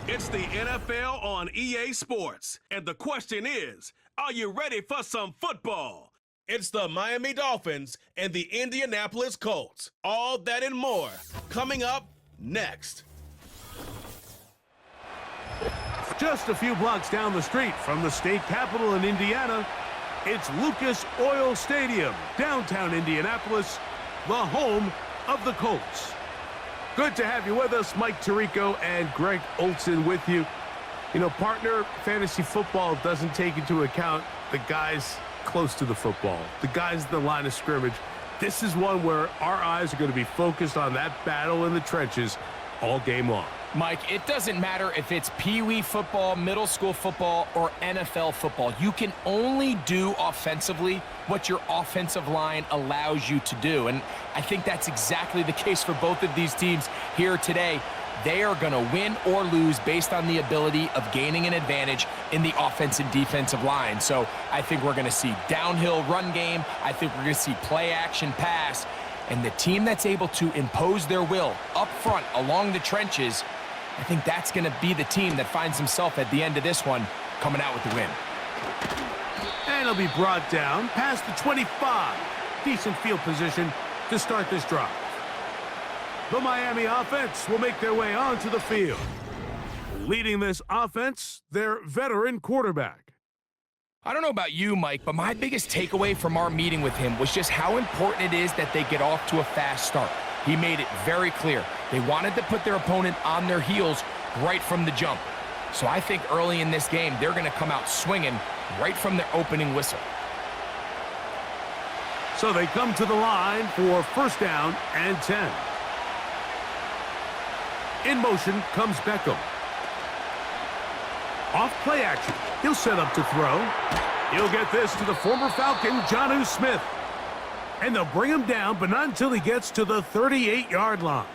It's the NFL on EA Sports, and the question is, are you ready for some football? It's the Miami Dolphins and the Indianapolis Colts. All that and more coming up next. Just a few blocks down the street from the state capitol in Indiana, it's Lucas Oil Stadium, downtown Indianapolis, the home of the Colts. Good to have you with us, Mike Tirico and Greg Olson with you. You know, partner, fantasy football doesn't take into account the guys close to the football, the guys in the line of scrimmage. This is one where our eyes are going to be focused on that battle in the trenches all game long. Mike, it doesn't matter if it's Pee-wee football, middle school football, or NFL football. You can only do offensively what your offensive line allows you to do. And I think that's exactly the case for both of these teams here today. They are going to win or lose based on the ability of gaining an advantage in the offense and defensive line. So I think we're going to see downhill run game. I think we're going to see play action pass. And the team that's able to impose their will up front along the trenches, I think that's going to be the team that finds himself at the end of this one coming out with the win. And it'll be brought down past the 25. Decent field position to start this drive. The Miami offense will make their way onto the field. Leading this offense, their veteran quarterback. I don't know about you, Mike, but my biggest takeaway from our meeting with him was just how important it is that they get off to a fast start. He made it very clear. They wanted to put their opponent on their heels right from the jump. So I think early in this game, they're going to come out swinging right from their opening whistle. So they come to the line for first down and 10. In motion comes Beckham. Off play action. He'll set up to throw. He'll get this to the former Falcon, Jonnu Smith. And they'll bring him down, but not until he gets to the 38-yard line.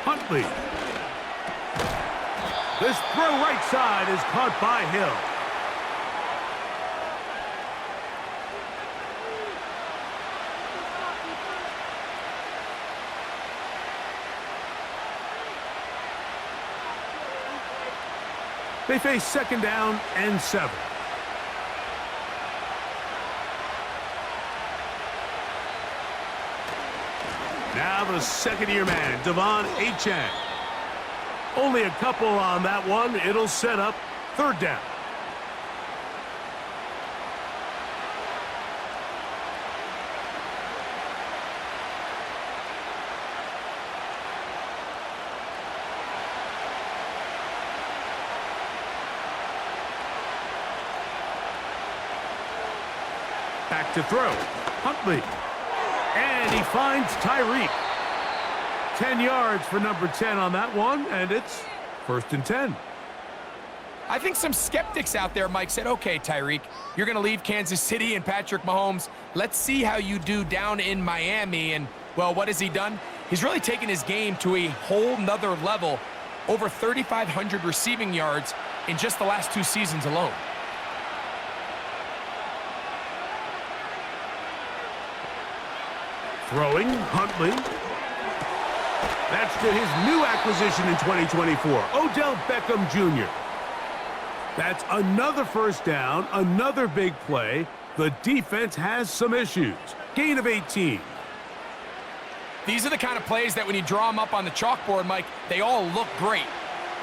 Huntley. This throw right side is caught by Hill. They face second down and 7. Now the second-year man, Devon Achane. Only a couple on that one. It'll set up third down. Back to throw. Huntley. And he finds Tyreek. 10 yards for number 10 on that one, and it's first and 10. I think some skeptics out there, Mike, said, okay, Tyreek, you're going to leave Kansas City and Patrick Mahomes. Let's see how you do down in Miami. And, well, what has he done? He's really taken his game to a whole nother level, over 3,500 receiving yards in just the last 2 seasons alone. Throwing, Huntley. That's to his new acquisition in 2024, Odell Beckham Jr. That's another first down, another big play. The defense has some issues. Gain of 18. These are the kind of plays that when you draw them up on the chalkboard, Mike, they all look great.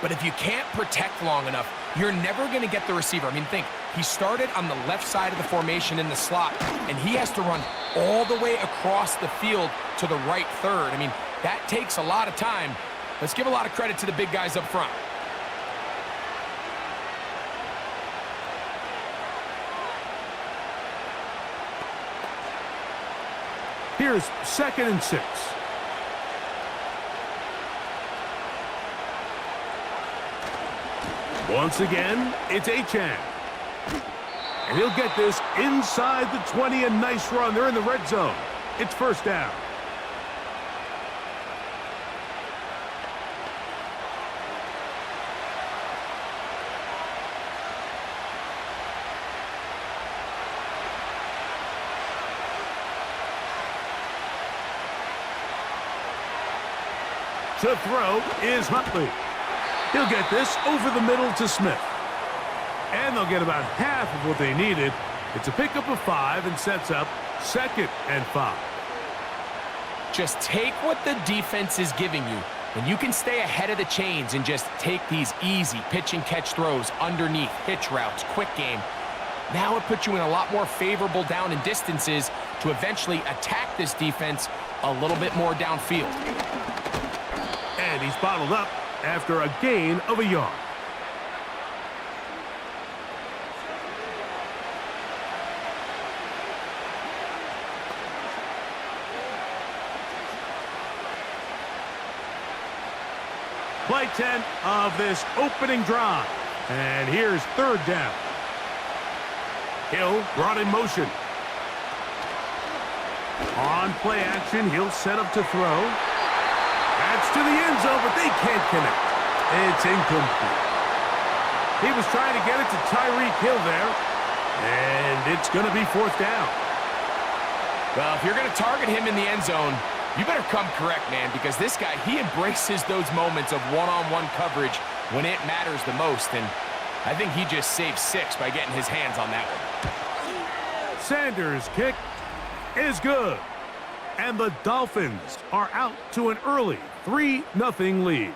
But if you can't protect long enough, you're never going to get the receiver. I mean, think, he started on the left side of the formation in the slot, and he has to run all the way across the field to the right third. I mean, that takes a lot of time. Let's give a lot of credit to the big guys up front. Here's second and 6. Once again, it's Achane. And he'll get this inside the 20, a nice run. They're in the red zone. It's first down. To throw is Huntley. He'll get this over the middle to Smith. And they'll get about half of what they needed. It's a pickup of 5 and sets up 2nd and 5. Just take what the defense is giving you, and you can stay ahead of the chains and just take these easy pitch and catch throws underneath, hitch routes, quick game. Now it puts you in a lot more favorable down and distances to eventually attack this defense a little bit more downfield. And he's bottled up after a gain of a yard. Play 10 of this opening drive. And here's 3rd down. Hill brought in motion. On play action, he'll set up to throw. That's to the end zone, but they can't connect. It's incomplete. He was trying to get it to Tyreek Hill there, and it's going to be 4th down. Well, if you're going to target him in the end zone, you better come correct, man, because this guy, he embraces those moments of one-on-one coverage when it matters the most, and I think he just saved 6 by getting his hands on that one. Sanders' kick is good, and the Dolphins are out to an early 3-0 lead.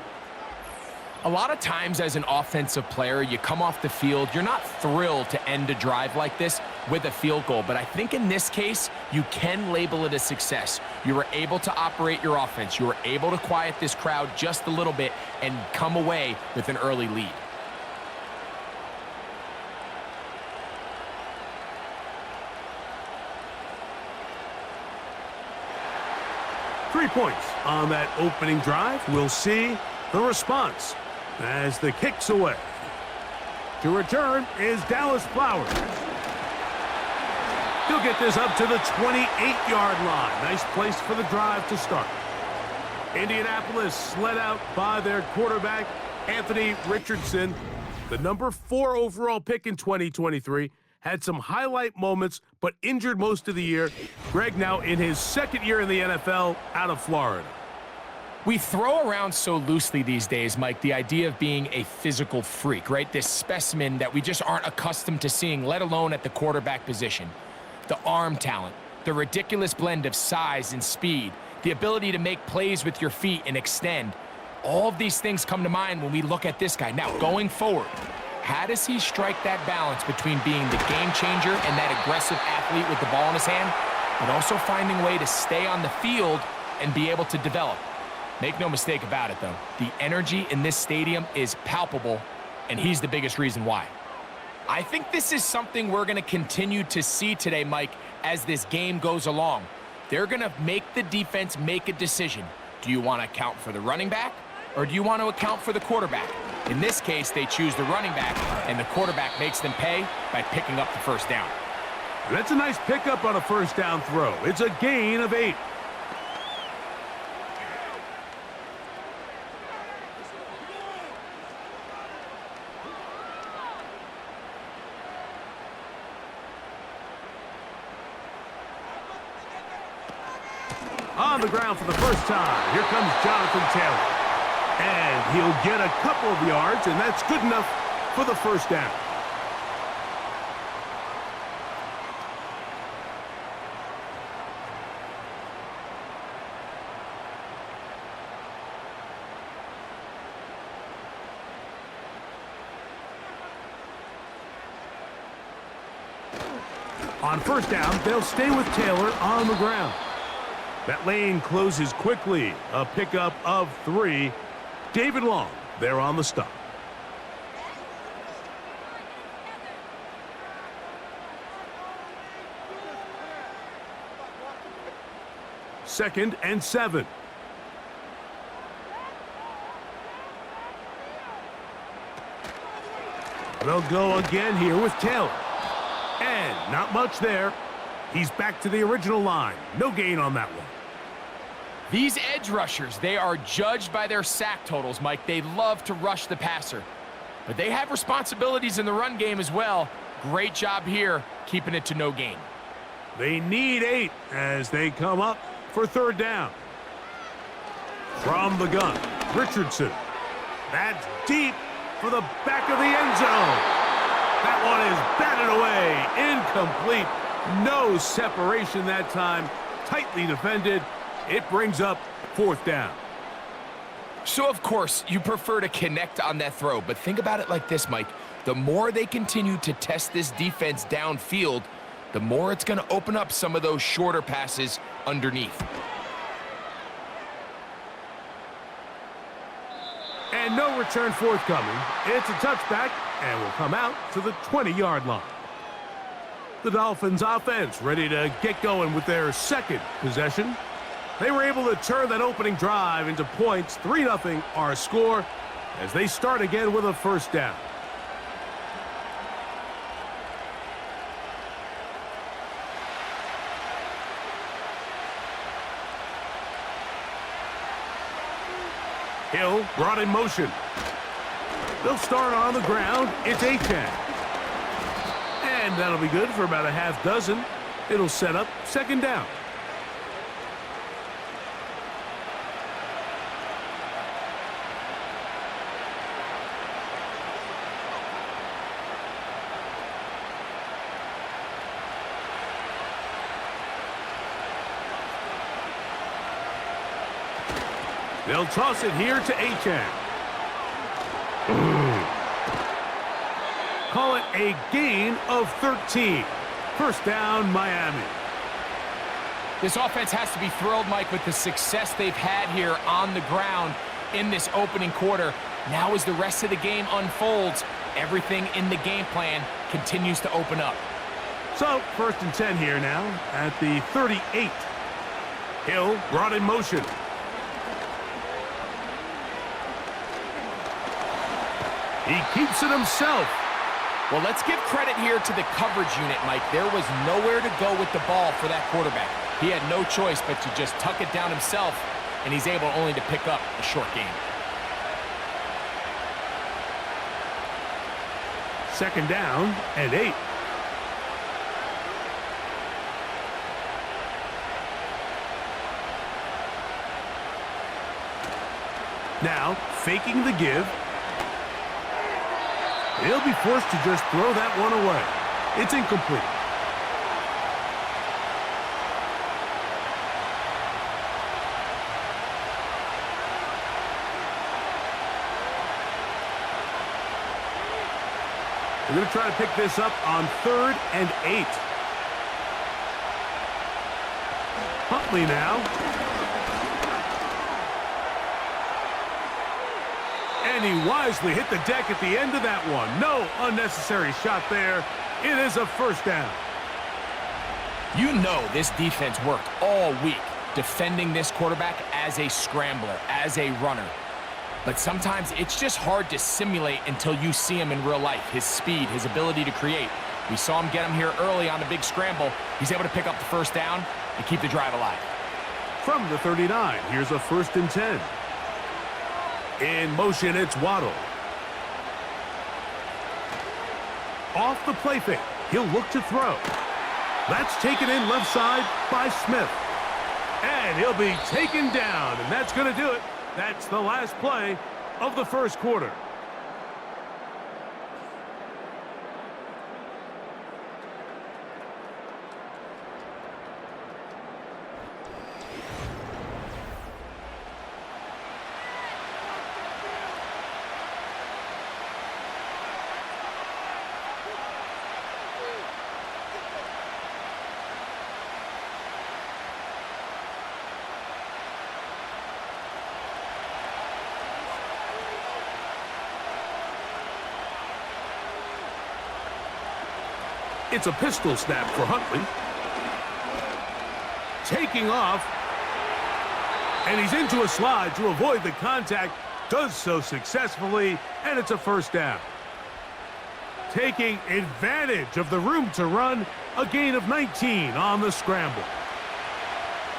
A lot of times as an offensive player, you come off the field, you're not thrilled to end a drive like this with a field goal, but I think in this case, you can label it a success. You were able to operate your offense. You were able to quiet this crowd just a little bit and come away with an early lead. Three points on that opening drive. We'll see the response as the kick's away. To return is Dallas Flowers. He'll get this up to the 28-yard line. Nice place for the drive to start. Indianapolis led out by their quarterback, Anthony Richardson. The number 4 overall pick in 2023. Had some highlight moments, but injured most of the year. Greg now in his 2nd year in the NFL out of Florida. We throw around so loosely these days, Mike, the idea of being a physical freak, right? This specimen that we just aren't accustomed to seeing, let alone at the quarterback position. The arm talent, the ridiculous blend of size and speed, the ability to make plays with your feet and extend. All of these things come to mind when we look at this guy. Now, going forward, how does he strike that balance between being the game changer and that aggressive athlete with the ball in his hand, but also finding a way to stay on the field and be able to develop? Make no mistake about it, though. The energy in this stadium is palpable, and he's the biggest reason why. I think this is something we're going to continue to see today, Mike, as this game goes along. They're going to make the defense make a decision. Do you want to account for the running back, or do you want to account for the quarterback? In this case, they choose the running back, and the quarterback makes them pay by picking up the 1st down. That's a nice pickup on a 1st down throw. It's a gain of 8. On the ground for the first time, here comes Jonathan Taylor. And he'll get a couple of yards, and that's good enough for the 1st down. On 1st down, they'll stay with Taylor on the ground. That lane closes quickly. A pickup of 3. David Long there on the stop. Second and 7. They'll go again here with Taylor. And not much there. He's back to the original line. No gain on that one. These edge rushers, they are judged by their sack totals, Mike. They love to rush the passer. But they have responsibilities in the run game as well. Great job here, keeping it to no gain. They need 8 as they come up for 3rd down. From the gun, Richardson. That's deep for the back of the end zone. That one is batted away. Incomplete. No separation that time. Tightly defended. It brings up 4th down. So, of course, you prefer to connect on that throw, but think about it like this, Mike. The more they continue to test this defense downfield, the more it's going to open up some of those shorter passes underneath. And no return forthcoming. It's a touchback and will come out to the 20-yard line. The Dolphins offense ready to get going with their second possession. They were able to turn that opening drive into points. 3-0 our score as they start again with a 1st down. Hill brought in motion. They'll start on the ground. It's Achane. And that'll be good for about a half dozen. It'll set up 2nd down. They'll toss it here to Achane. Call it a gain of 13. 1st down, Miami. This offense has to be thrilled, Mike, with the success they've had here on the ground in this opening quarter. Now as the rest of the game unfolds, everything in the game plan continues to open up. So, 1st and 10 here now at the 38. Hill brought in motion. He keeps it himself. Well, let's give credit here to the coverage unit, Mike. There was nowhere to go with the ball for that quarterback. He had no choice but to just tuck it down himself, and he's able only to pick up a short gain. 2nd down and 8. Now, faking the give. He'll be forced to just throw that one away. It's incomplete. They're going to try to pick this up on 3rd and 8. Huntley now. And he wisely hit the deck at the end of that one. No unnecessary shot there. It is a 1st down. You know this defense worked all week defending this quarterback as a scrambler, as a runner. But sometimes it's just hard to simulate until you see him in real life. His speed, his ability to create. We saw him get him here early on the big scramble. He's able to pick up the 1st down and keep the drive alive. From the 39, here's a 1st and 10. In motion, it's Waddle. Off the play fake. He'll look to throw. That's taken in left side by Smith. And he'll be taken down, and that's going to do it. That's the last play of the 1st quarter. It's a pistol snap for Huntley. Taking off. And he's into a slide to avoid the contact. Does so successfully, and it's a 1st down. Taking advantage of the room to run, a gain of 19 on the scramble.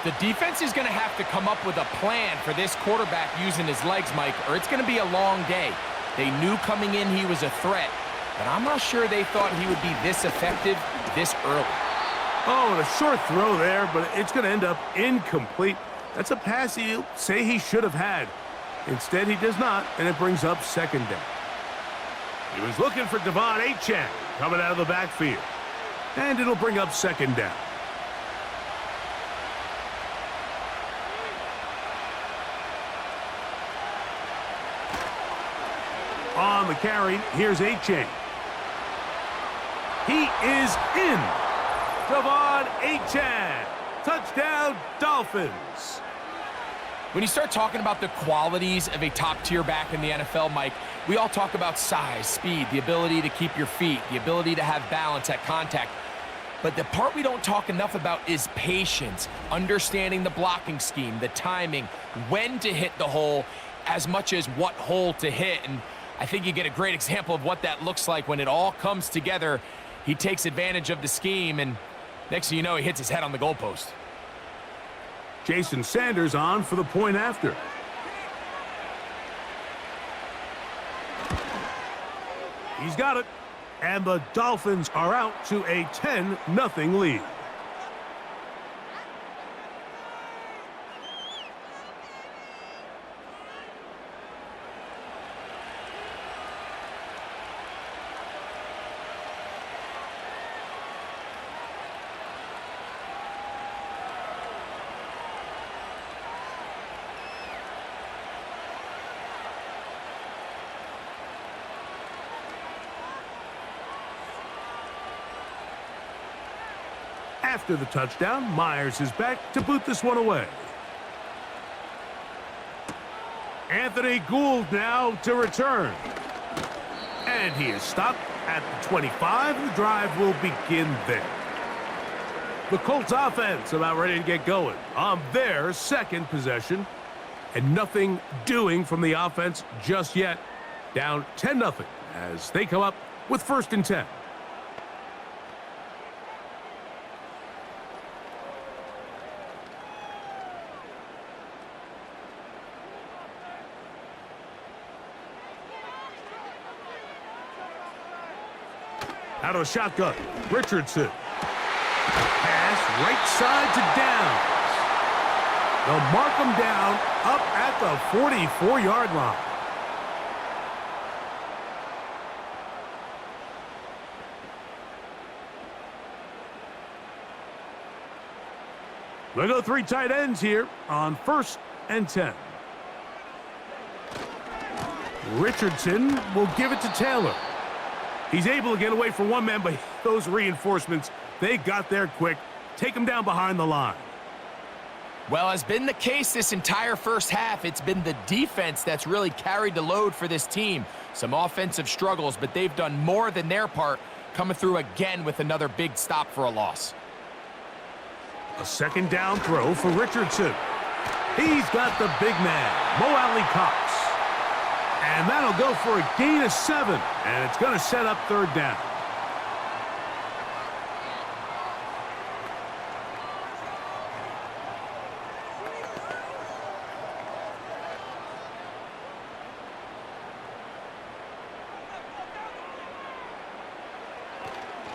The defense is going to have to come up with a plan for this quarterback using his legs, Mike, or it's going to be a long day. They knew coming in he was a threat, but I'm not sure they thought he would be this effective this early. Oh, and a short throw there, but it's going to end up incomplete. That's a pass he'll say he should have had. Instead, he does not, and it brings up second down. He was looking for Devon Achane coming out of the backfield. And it'll bring up second down. On the carry, here's Achane. He is in. Devon Achane. Touchdown, Dolphins. When you start talking about the qualities of a top-tier back in the NFL, Mike, we all talk about size, speed, the ability to keep your feet, the ability to have balance at contact. But the part we don't talk enough about is patience, understanding the blocking scheme, the timing, when to hit the hole, as much as what hole to hit. And I think you get a great example of what that looks like when it all comes together. He takes advantage of the scheme, and next thing you know, he hits his head on the goalpost. Jason Sanders on for the point after. He's got it. And the Dolphins are out to a 10-0 lead. After the touchdown, Myers is back to boot this one away. Anthony Gould now to return. And he is stopped at the 25. The drive will begin there. The Colts offense about ready to get going on their second possession. And nothing doing from the offense just yet. Down 10-0 as they come up with 1st and 10. Out of the shotgun, Richardson. Pass right side to Downs. They'll mark him down up at the 44-yard line. We'll go 3 tight ends here on 1st and 10. Richardson will give it to Taylor. He's able to get away from one man, but those reinforcements, they got there quick. Take him down behind the line. Well, as been the case this entire first half, it's been the defense that's really carried the load for this team. Some offensive struggles, but they've done more than their part, coming through again with another big stop for a loss. A 2nd down throw for Richardson. He's got the big man, Mo Alley-Cox. And that'll go for a gain of 7, and it's going to set up 3rd down.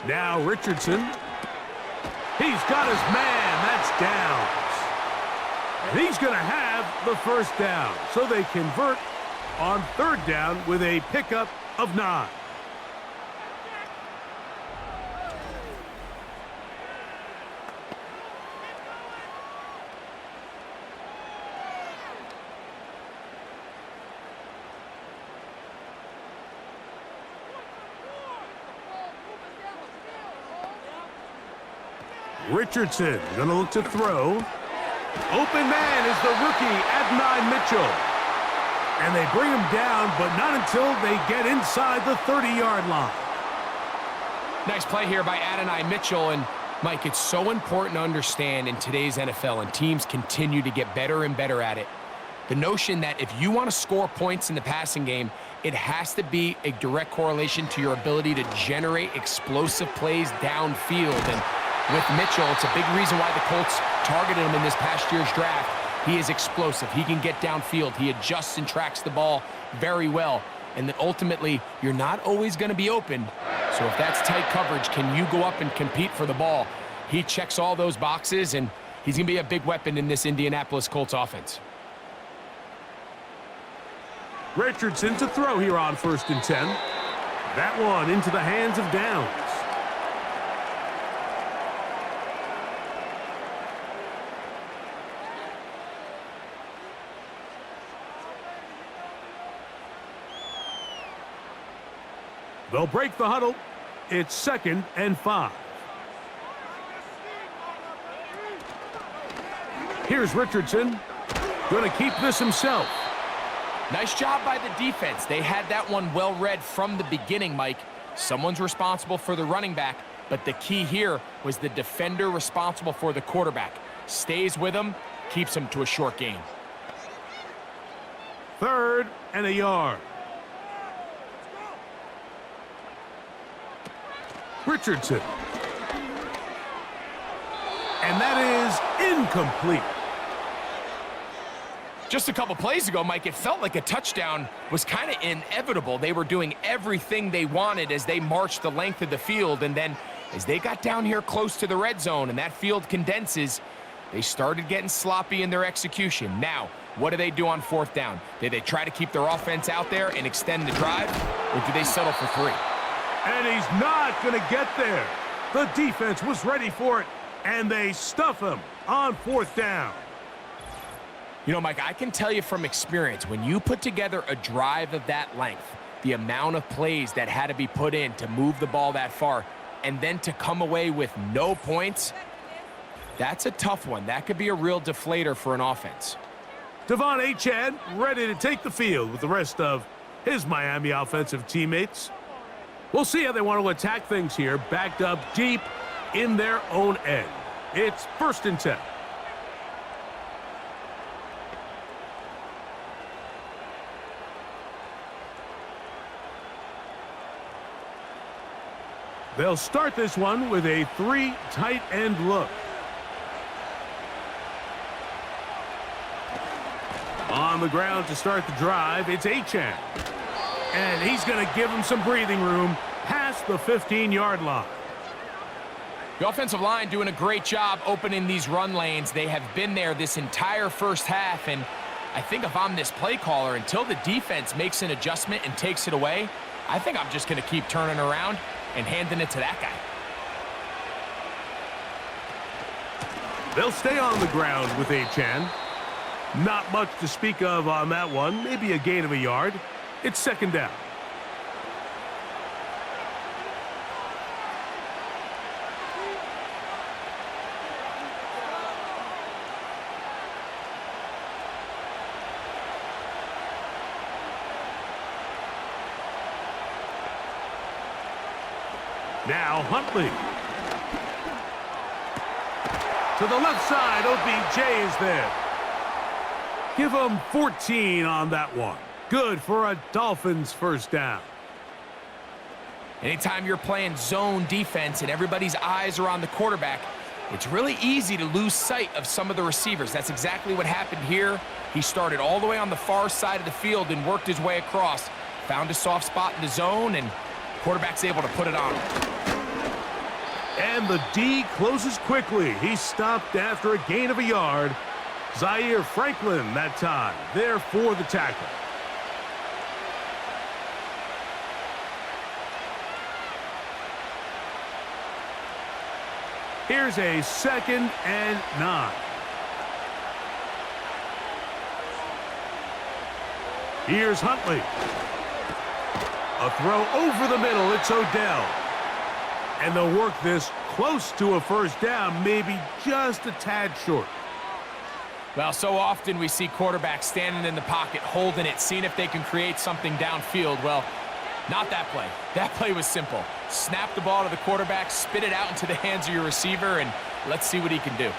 Now Richardson. He's got his man. That's Downs. And he's going to have the 1st down. So they convert on 3rd down with a pickup of 9. Richardson gonna look to throw. Open man is the rookie, Adonai Mitchell. And they bring him down, but not until they get inside the 30-yard line. Nice play here by Adonai Mitchell. And, Mike, it's so important to understand in today's NFL, and teams continue to get better and better at it, the notion that if you want to score points in the passing game, it has to be a direct correlation to your ability to generate explosive plays downfield. And with Mitchell, it's a big reason why the Colts targeted him in this past year's draft. He is explosive. He can get downfield. He adjusts and tracks the ball very well. And then ultimately, you're not always going to be open. So if that's tight coverage, can you go up and compete for the ball? He checks all those boxes, and he's going to be a big weapon in this Indianapolis Colts offense. Richardson to throw here on 1st and 10. That one into the hands of Downs. They'll break the huddle. It's 2nd and 5. Here's Richardson. Going to keep this himself. Nice job by the defense. They had that one well read from the beginning, Mike. Someone's responsible for the running back, but the key here was the defender responsible for the quarterback. Stays with him, keeps him to a short gain. 3rd and a yard. Richardson. And that is incomplete. Just a couple plays ago, Mike, it felt like a touchdown was kind of inevitable. They were doing everything they wanted as they marched the length of the field, and then as they got down here close to the red zone and that field condenses, they started getting sloppy in their execution. Now, what do they do on 4th down? Did they try to keep their offense out there and extend the drive, or do they settle for 3? And he's not going to get there. The defense was ready for it, and they stuff him on 4th down. You know, Mike, I can tell you from experience, when you put together a drive of that length, the amount of plays that had to be put in to move the ball that far, and then to come away with no points, that's a tough one. That could be a real deflator for an offense. Devon Achane ready to take the field with the rest of his Miami offensive teammates. We'll see how they want to attack things here, backed up deep in their own end. It's 1st and 10. They'll start this one with a 3 tight end look. On the ground to start the drive, it's Achane. And he's going to give him some breathing room past the 15-yard line. The offensive line doing a great job opening these run lanes. They have been there this entire first half, and I think if I'm this play caller, until the defense makes an adjustment and takes it away, I think I'm just going to keep turning around and handing it to that guy. They'll stay on the ground with Achane. Not much to speak of on that one. Maybe a gain of a yard. It's 2nd down. Now Huntley. To the left side, OBJ is there. Give him 14 on that one. Good for a Dolphins 1st down. Anytime you're playing zone defense and everybody's eyes are on the quarterback, it's really easy to lose sight of some of the receivers. That's exactly what happened here. He started all the way on the far side of the field and worked his way across. Found a soft spot in the zone, and quarterback's able to put it on him. And the D closes quickly. He stopped after a gain of a yard. Zaire Franklin that time, there for the tackle. Here's a 2nd and 9. Here's Huntley. A throw over the middle. It's Odell. And they'll work this close to a 1st down, maybe just a tad short. Well, so often we see quarterbacks standing in the pocket, holding it, seeing if they can create something downfield. Well, not that play. That play was simple. Snap the ball to the quarterback, spit it out into the hands of your receiver, and let's see what he can do.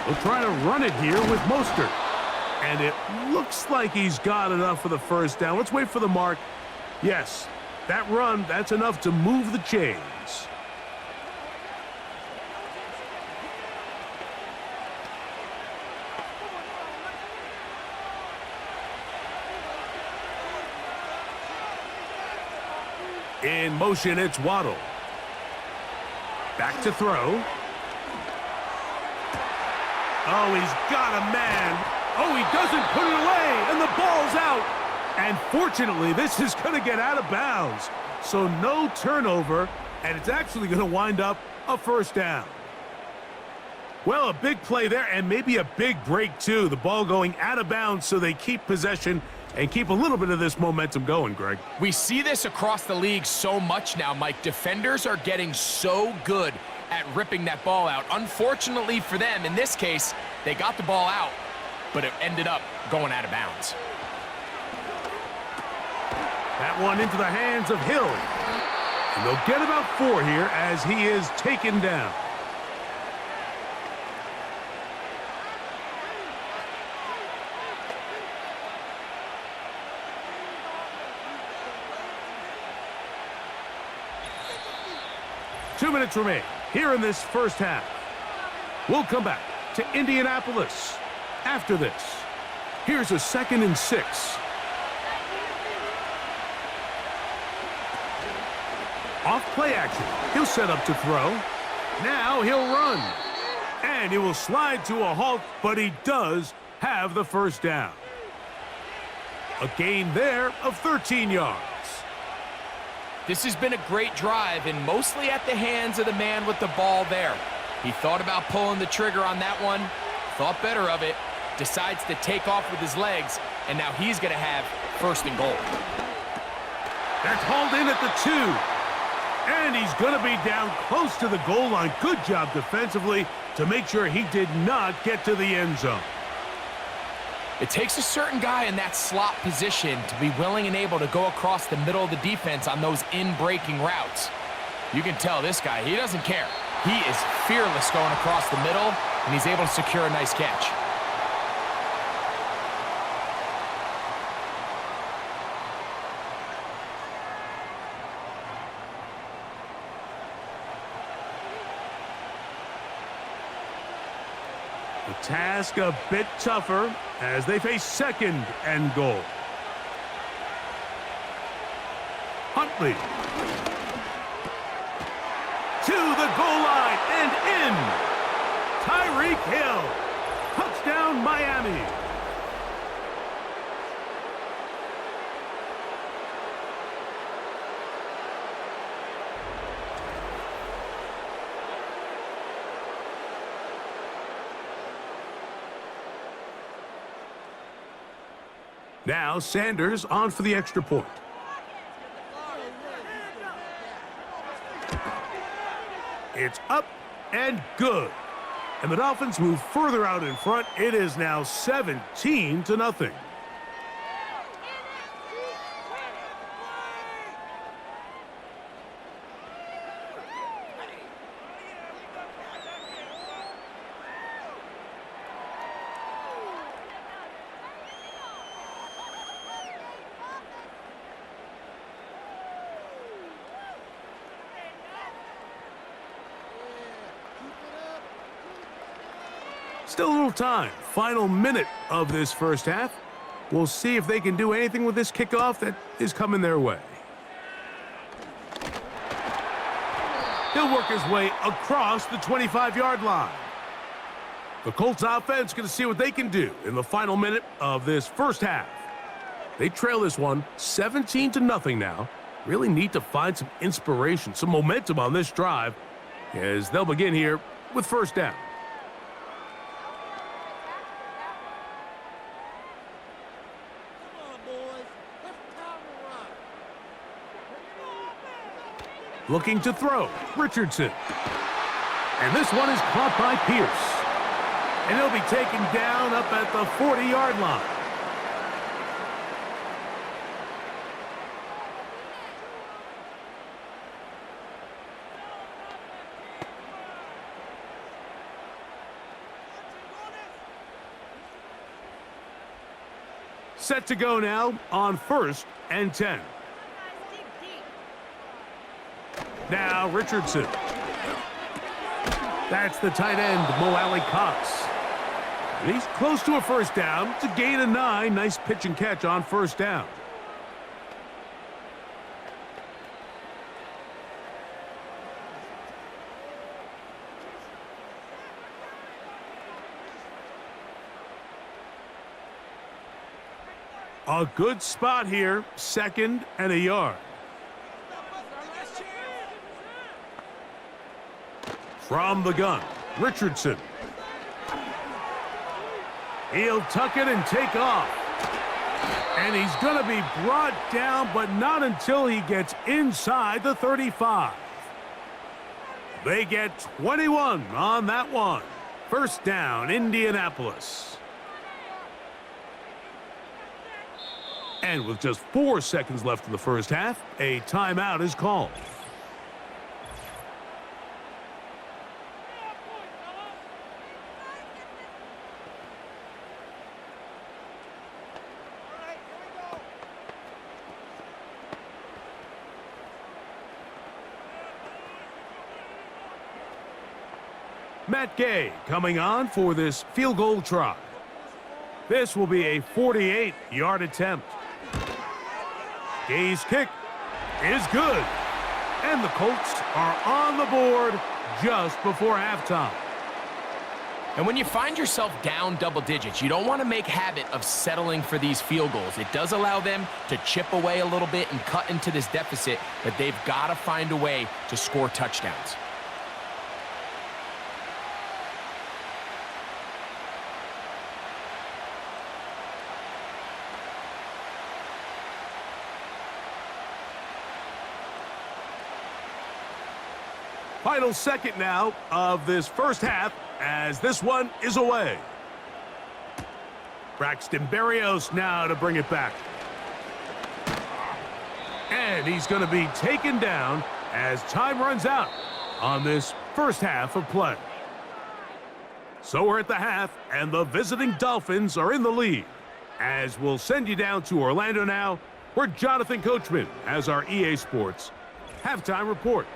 We'll try to run it here with Mostert. And it looks like he's got enough for the 1st down. Let's wait for the mark. Yes, that run, that's enough to move the chains. In motion, it's Waddle. Back to throw. Oh, he's got a man Oh, he doesn't put it away, and the ball's out. And fortunately, this is going to get out of bounds. So no turnover, and it's actually going to wind up a first down. Well, a big play there, and maybe a big break, too. The ball going out of bounds so they keep possession and keep a little bit of this momentum going, Greg. We see this across the league so much now, Mike. Defenders are getting so good at ripping that ball out. Unfortunately for them, in this case, they got the ball out, but it ended up going out of bounds. That one into the hands of Hill. And they'll get about 4 here as he is taken down. Two minutes remain here in this first half. We'll come back to Indianapolis after this. Here's a 2nd and 6. Off play action. He'll set up to throw. Now he'll run. And he will slide to a halt, but he does have the first down. A gain there of 13 yards. This has been a great drive, and mostly at the hands of the man with the ball there. He thought about pulling the trigger on that one, thought better of it, decides to take off with his legs, and now he's going to have 1st and goal. That's hauled in at the 2. And he's going to be down close to the goal line. Good job defensively to make sure he did not get to the end zone. It takes a certain guy in that slot position to be willing and able to go across the middle of the defense on those in-breaking routes. You can tell this guy, he doesn't care. He is fearless going across the middle, and he's able to secure a nice catch. The task a bit tougher as they face 2nd and goal. Huntley. To the goal line and in. Tyreek Hill. Touchdown, Miami. Now Sanders on for the extra point. It's up and good. And the Dolphins move further out in front. It is now 17-0. Still a little time. Final minute of this first half. We'll see if they can do anything with this kickoff that is coming their way. He'll work his way across the 25-yard line. The Colts offense going to see what they can do in the final minute of this first half. They trail this one 17-0 now. Really need to find some inspiration, some momentum on this drive as they'll begin here with first down. Looking to throw, Richardson. And this one is caught by Pierce. And he'll be taken down up at the 40-yard line. Set to go now on 1st and 10. Now Richardson. That's the tight end, Mo Alley Cox. And he's close to a first down. It's a gain of 9. Nice pitch and catch on first down. A good spot here, 2nd and a yard. From the gun, Richardson. He'll tuck it and take off. And he's going to be brought down, but not until he gets inside the 35. They get 21 on that one. First down, Indianapolis. And with just 4 seconds left in the first half, a timeout is called. Matt Gay coming on for this field goal try. This will be a 48-yard attempt. Gay's kick is good. And the Colts are on the board just before halftime. And when you find yourself down double digits, you don't want to make habit of settling for these field goals. It does allow them to chip away a little bit and cut into this deficit, but they've got to find a way to score touchdowns. Final second now of this first half as this one is away. Braxton Berrios now to bring it back. And he's going to be taken down as time runs out on this first half of play. So we're at the half, and the visiting Dolphins are in the lead. As we'll send you down to Orlando now, where Jonathan Coachman has our EA Sports halftime report.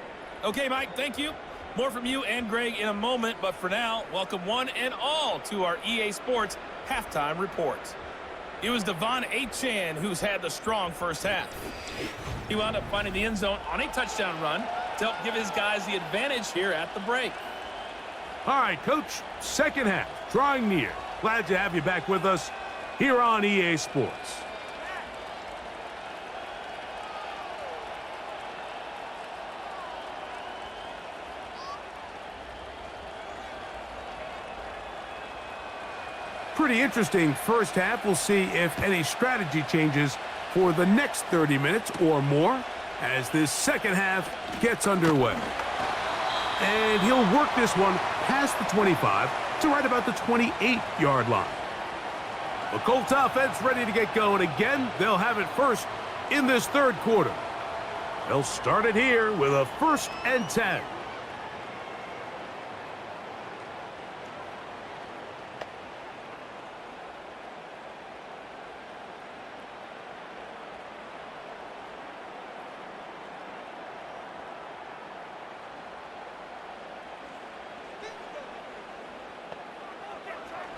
Okay, Mike, thank you. More from you and Greg in a moment, but for now, welcome one and all to our EA Sports halftime report. It was Devon Achane who's had the strong first half. He wound up finding the end zone on a touchdown run to help give his guys the advantage here at the break. All right, Coach, second half, drawing near. Glad to have you back with us here on EA Sports. Pretty interesting first half. We'll see if any strategy changes for the next 30 minutes or more as this second half gets underway. And he'll work this one past the 25 to right about the 28-yard line. The Colts offense ready to get going again. They'll have it first in this third quarter. They'll start it here with a 1st and 10.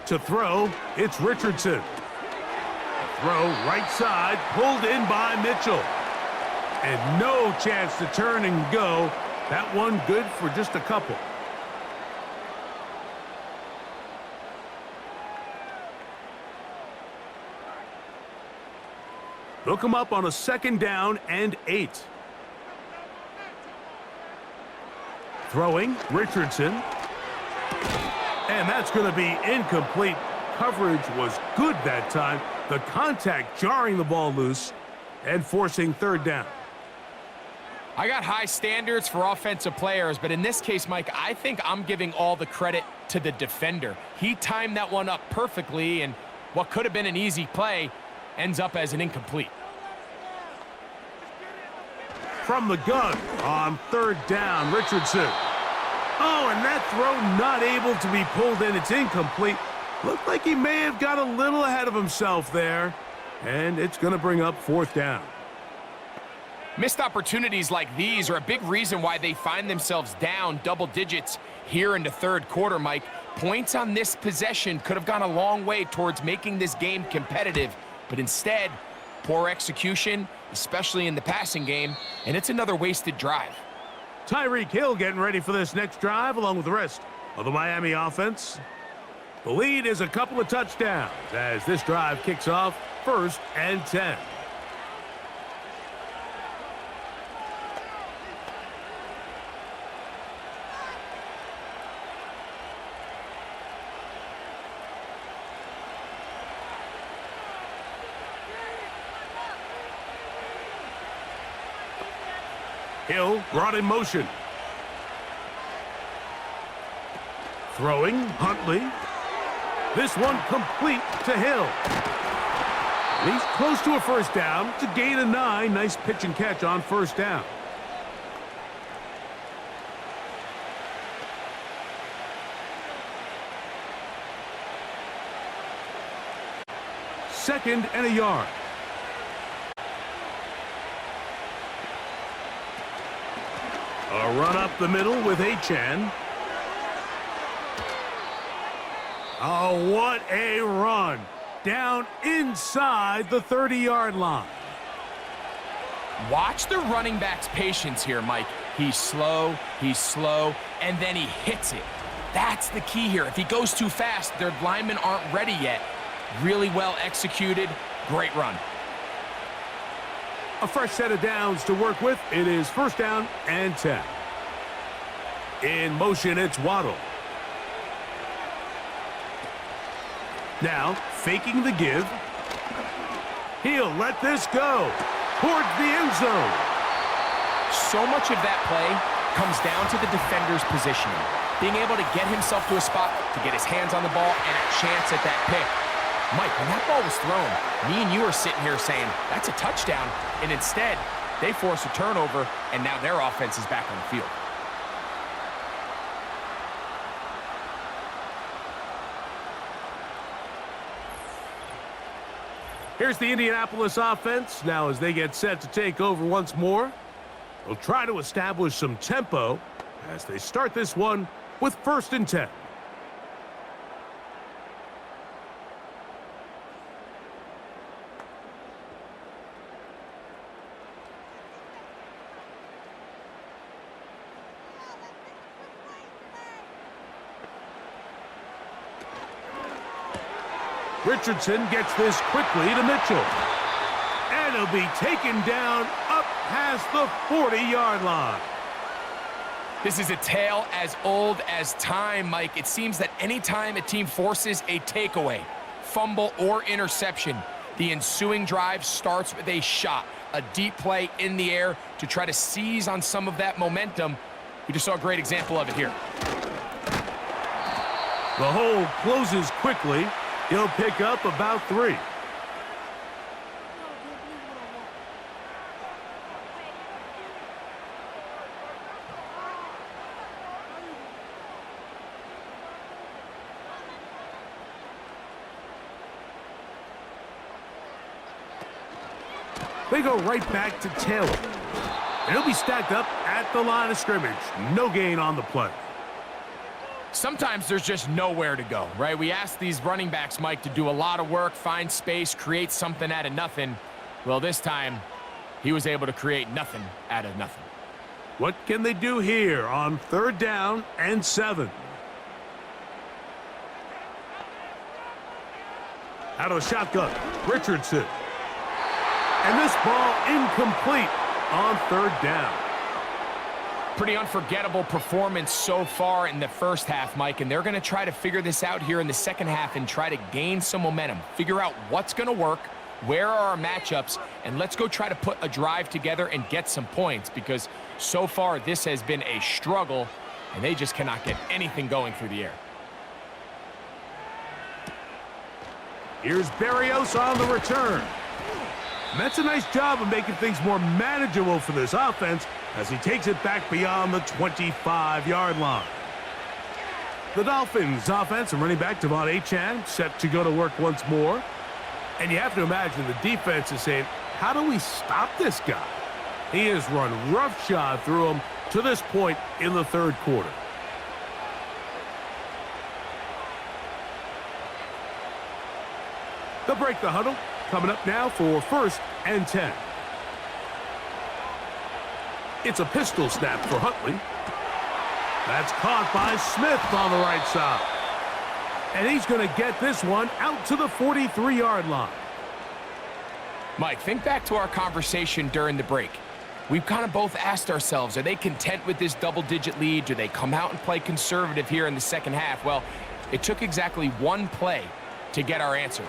To throw, it's Richardson. Throw right side, pulled in by Mitchell. And no chance to turn and go. That one good for just a couple. They'll come up on a 2nd down and 8. Throwing, Richardson. And that's going to be incomplete. Coverage was good that time. The contact jarring the ball loose and forcing 3rd down. I got high standards for offensive players, but in this case, Mike, I think I'm giving all the credit to the defender. He timed that one up perfectly, and what could have been an easy play ends up as an incomplete. From the gun on 3rd down, Richardson. Oh, and that throw not able to be pulled in. It's incomplete. Looked like he may have got a little ahead of himself there. And it's going to bring up 4th down. Missed opportunities like these are a big reason why they find themselves down double digits here in the third quarter, Mike. Points on this possession could have gone a long way towards making this game competitive. But instead, poor execution, especially in the passing game, and it's another wasted drive. Tyreek Hill getting ready for this next drive along with the rest of the Miami offense. The lead is a couple of touchdowns as this drive kicks off 1st and 10. Hill brought in motion. Throwing, Huntley. This one complete to Hill. He's close to a first down. It's a gain of 9. Nice pitch and catch on first down. Second and a yard. A run up the middle with Achane. Oh, what a run. Down inside the 30-yard line. Watch the running back's patience here, Mike. He's slow, and then he hits it. That's the key here. If he goes too fast, their linemen aren't ready yet. Really well executed. Great run. A fresh set of downs to work with. It is first down and 10. In motion, it's Waddle. Now, faking the give. He'll let this go towards the end zone. So much of that play comes down to the defender's positioning. Being able to get himself to a spot, to get his hands on the ball, and a chance at that pick. Mike, when that ball was thrown, me and you are sitting here saying, that's a touchdown. And instead, they force a turnover, and now their offense is back on the field. Here's the Indianapolis offense. Now as they get set to take over once more, they'll try to establish some tempo as they start this one with first and 10. Richardson gets this quickly to Mitchell. And he'll be taken down up past the 40-yard line. This is a tale as old as time, Mike. It seems that anytime a team forces a takeaway, fumble, or interception, the ensuing drive starts with a shot, a deep play in the air to try to seize on some of that momentum. We just saw a great example of it here. The hole closes quickly. He'll pick up about 3. They go right back to Taylor. And he'll be stacked up at the line of scrimmage. No gain on the play. Sometimes there's just nowhere to go, right? We ask these running backs, Mike, to do a lot of work, find space, create something out of nothing. Well, this time, he was able to create nothing out of nothing. What can they do here on third down and 7? Out of the shotgun, Richardson. And this ball incomplete on third down. Pretty unforgettable performance so far in the first half, Mike, and they're going to try to figure this out here in the second half and try to gain some momentum, figure out what's going to work, where are our matchups, and let's go try to put a drive together and get some points, because so far this has been a struggle, and they just cannot get anything going through the air. Here's Berrios on the return. And that's a nice job of making things more manageable for this offense as he takes it back beyond the 25-yard line. The Dolphins offense and running back Achane set to go to work once more. And you have to imagine the defense is saying, how do we stop this guy? He has run roughshod through him to this point in the third quarter. They'll break the huddle. Coming up now for first and 10. It's a pistol snap for Huntley. That's caught by Smith on the right side. And he's going to get this one out to the 43-yard line. Mike, think back to our conversation during the break. We've kind of both asked ourselves, are they content with this double-digit lead? Do they come out and play conservative here in the second half? Well, it took exactly one play to get our answer.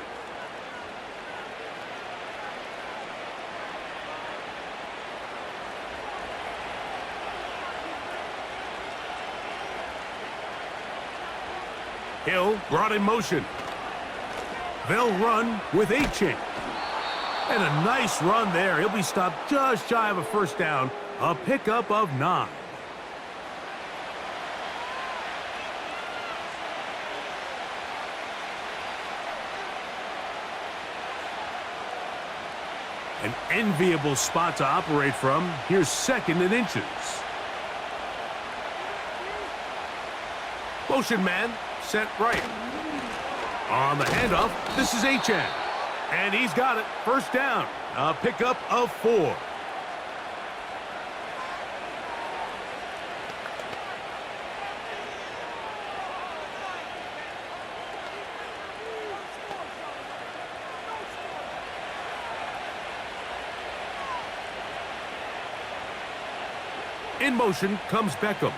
Hill brought in motion. They'll run with Its. And a nice run there. He'll be stopped just shy of a first down. A pickup of 9. An enviable spot to operate from. Here's 2nd and inches. Motion man, set right. On the handoff, this is Its. And he's got it. First down. A pickup of 4. In motion comes Beckham.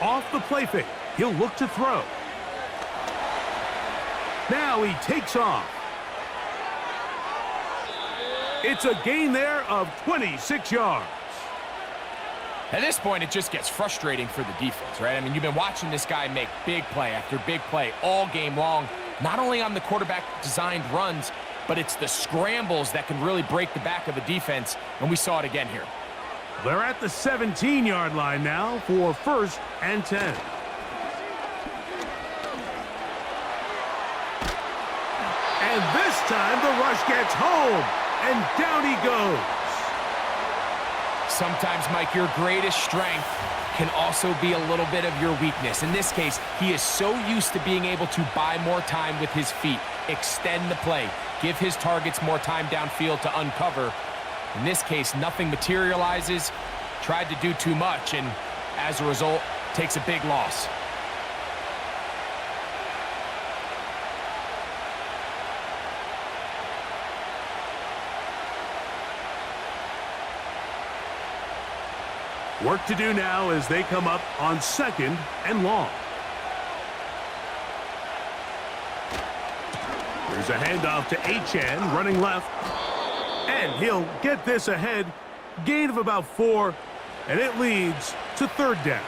Off the play fake. He'll look to throw. Now he takes off. It's a gain there of 26 yards. At this point, it just gets frustrating for the defense, right? I mean, you've been watching this guy make big play after big play all game long, not only on the quarterback-designed runs, but it's the scrambles that can really break the back of a defense, and we saw it again here. They're at the 17-yard line now for 1st and 10. And this time the rush gets home, and down he goes. Sometimes, Mike, your greatest strength can also be a little bit of your weakness. In this case, he is so used to being able to buy more time with his feet, extend the play, give his targets more time downfield to uncover. In this case, nothing materializes, tried to do too much, and as a result, takes a big loss. Work to do now as they come up on 2nd and long. There's a handoff to Its running left. And he'll get this ahead. Gain of about 4. And it leads to 3rd down.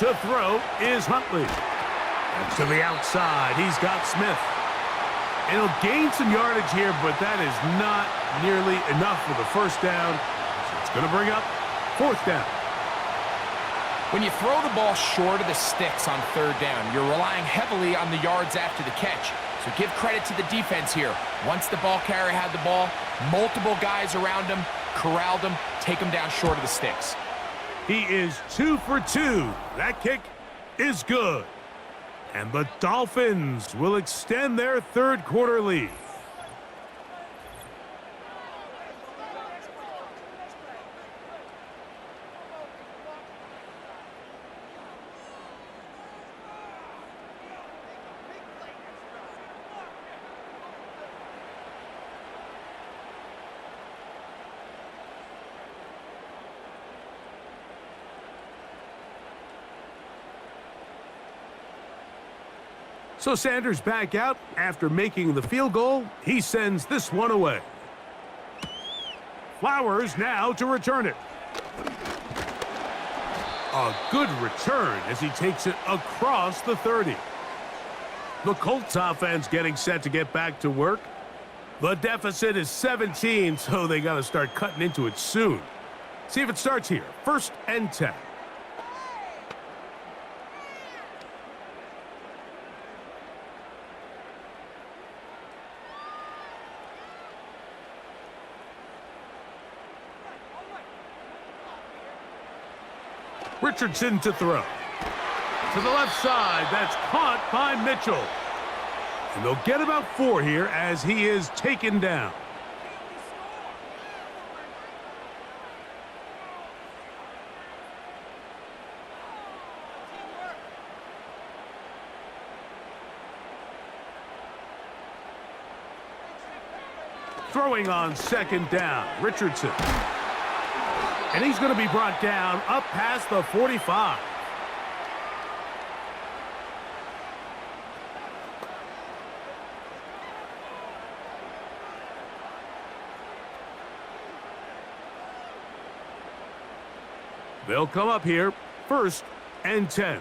To throw is Huntley. And to the outside, he's got Smith. And he'll gain some yardage here, but that is not nearly enough for the first down. So it's going to bring up 4th down. When you throw the ball short of the sticks on 3rd down, you're relying heavily on the yards after the catch. So give credit to the defense here. Once the ball carrier had the ball, multiple guys around him, corralled him, take him down short of the sticks. He is 2 for 2. That kick is good. And the Dolphins will extend their 3rd quarter lead. So Sanders back out after making the field goal. He sends this one away. Flowers now to return it. A good return as he takes it across the 30. The Colts offense getting set to get back to work. The deficit is 17, so they got to start cutting into it soon. See if it starts here. 1st and 10. Richardson to throw. to the left side. That's caught by Mitchell. And they'll get about 4 here as he is taken down. Throwing on second down, Richardson. And he's going to be brought down up past the 45. They'll come up here, 1st and 10.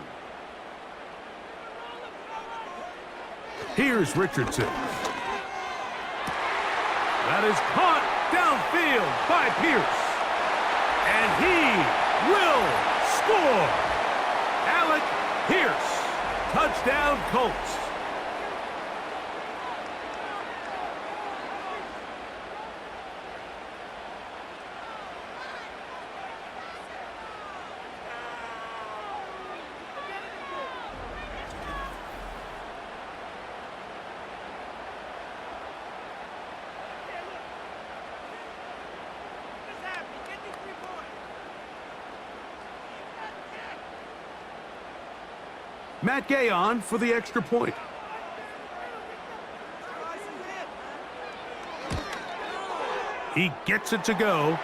Here's Richardson. That is caught downfield by Pierce. And he will score. Alec Pierce. Touchdown, Colts. Matt Gay on for the extra point. He gets it to go,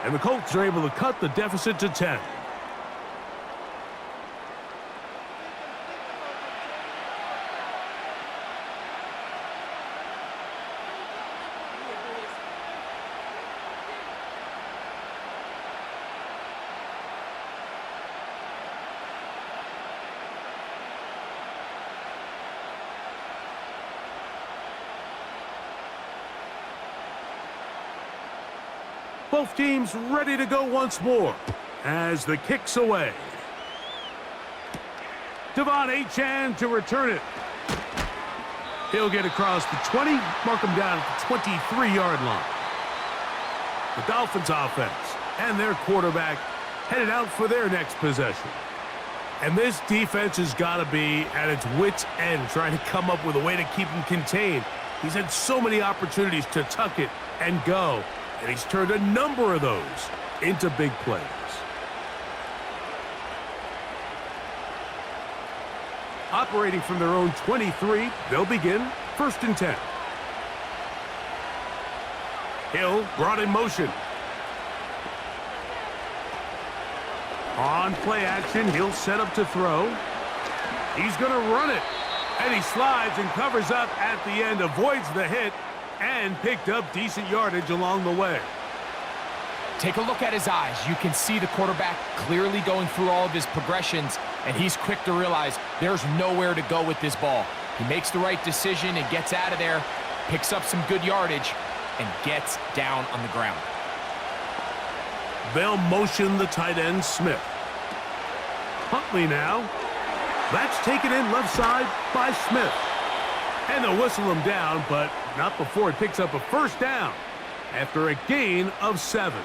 and the Colts are able to cut the deficit to 10. Both teams ready to go once more as the kick's away. Devon Achane to return it. He'll get across the 20, mark him down at the 23-yard line. The Dolphins offense and their quarterback headed out for their next possession. And this defense has got to be at its wits' end trying to come up with a way to keep him contained. He's had so many opportunities to tuck it and go, and he's turned a number of those into big plays. Operating from their own 23, they'll begin 1st and 10. Hill brought in motion. On play action, he'll set up to throw. He's going to run it. And he slides and covers up at the end, avoids the hit, and picked up decent yardage along the way. Take a look at his eyes. You can see the quarterback clearly going through all of his progressions, and he's quick to realize there's nowhere to go with this ball. He makes the right decision and gets out of there, picks up some good yardage, and gets down on the ground. They'll motion the tight end, Smith. Huntley now. That's taken in left side by Smith. And they'll whistle him down, but not before it picks up a 1st down after a gain of 7.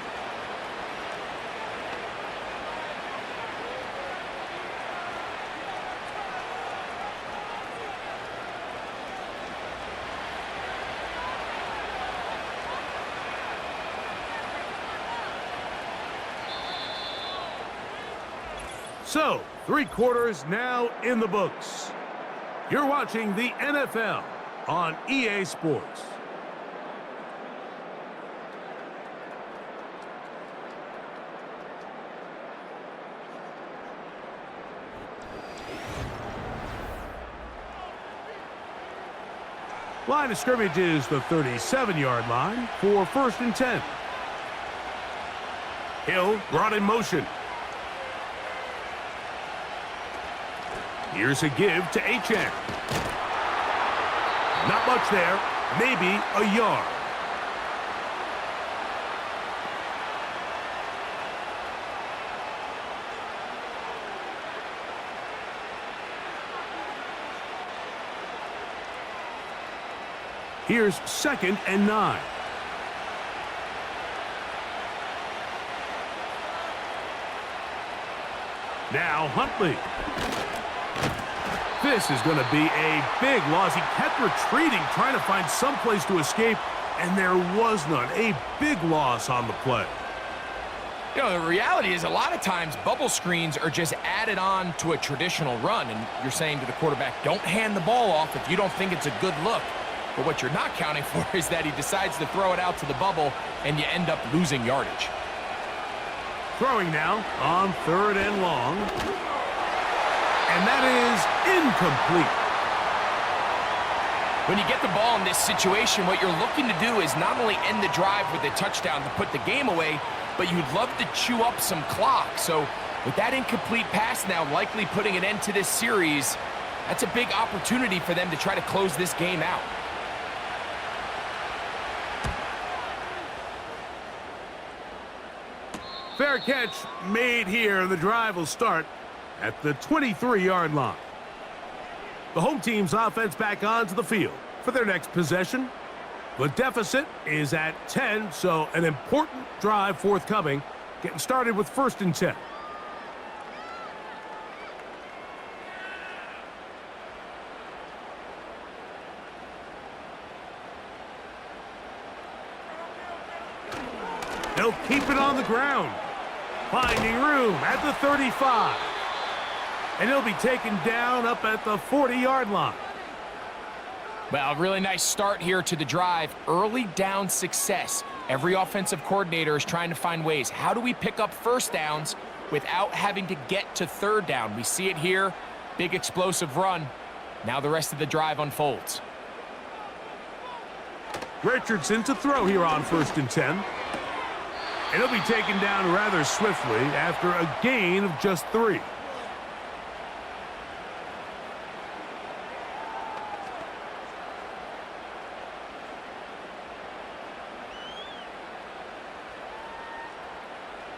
So, 3 quarters now in the books. You're watching the NFL on EA Sports. Line of scrimmage is the 37-yard line for 1st and 10. Hill brought in motion. Here's a give to Achane. Not much there, maybe a yard. Here's 2nd and 9. Now Huntley. This is going to be a big loss. He kept retreating, trying to find some place to escape, and there was none. A big loss on the play. You know, the reality is a lot of times bubble screens are just added on to a traditional run, and you're saying to the quarterback, don't hand the ball off if you don't think it's a good look. But what you're not counting for is that he decides to throw it out to the bubble, and you end up losing yardage. Throwing now on 3rd and long. And that is incomplete. When you get the ball in this situation, what you're looking to do is not only end the drive with a touchdown to put the game away, but you'd love to chew up some clock. So with that incomplete pass now likely putting an end to this series, that's a big opportunity for them to try to close this game out. Fair catch made here, and the drive will start at the 23-yard line. The home team's offense back onto the field for their next possession. The deficit is at 10, so an important drive forthcoming, getting started with 1st and 10. They'll keep it on the ground, finding room at the 35. And he'll be taken down up at the 40-yard line. Well, a really nice start here to the drive. Early down success. Every offensive coordinator is trying to find ways. How do we pick up 1st downs without having to get to 3rd down? We see it here. Big explosive run. Now the rest of the drive unfolds. Richardson to throw here on 1st and 10. And he'll be taken down rather swiftly after a gain of just 3.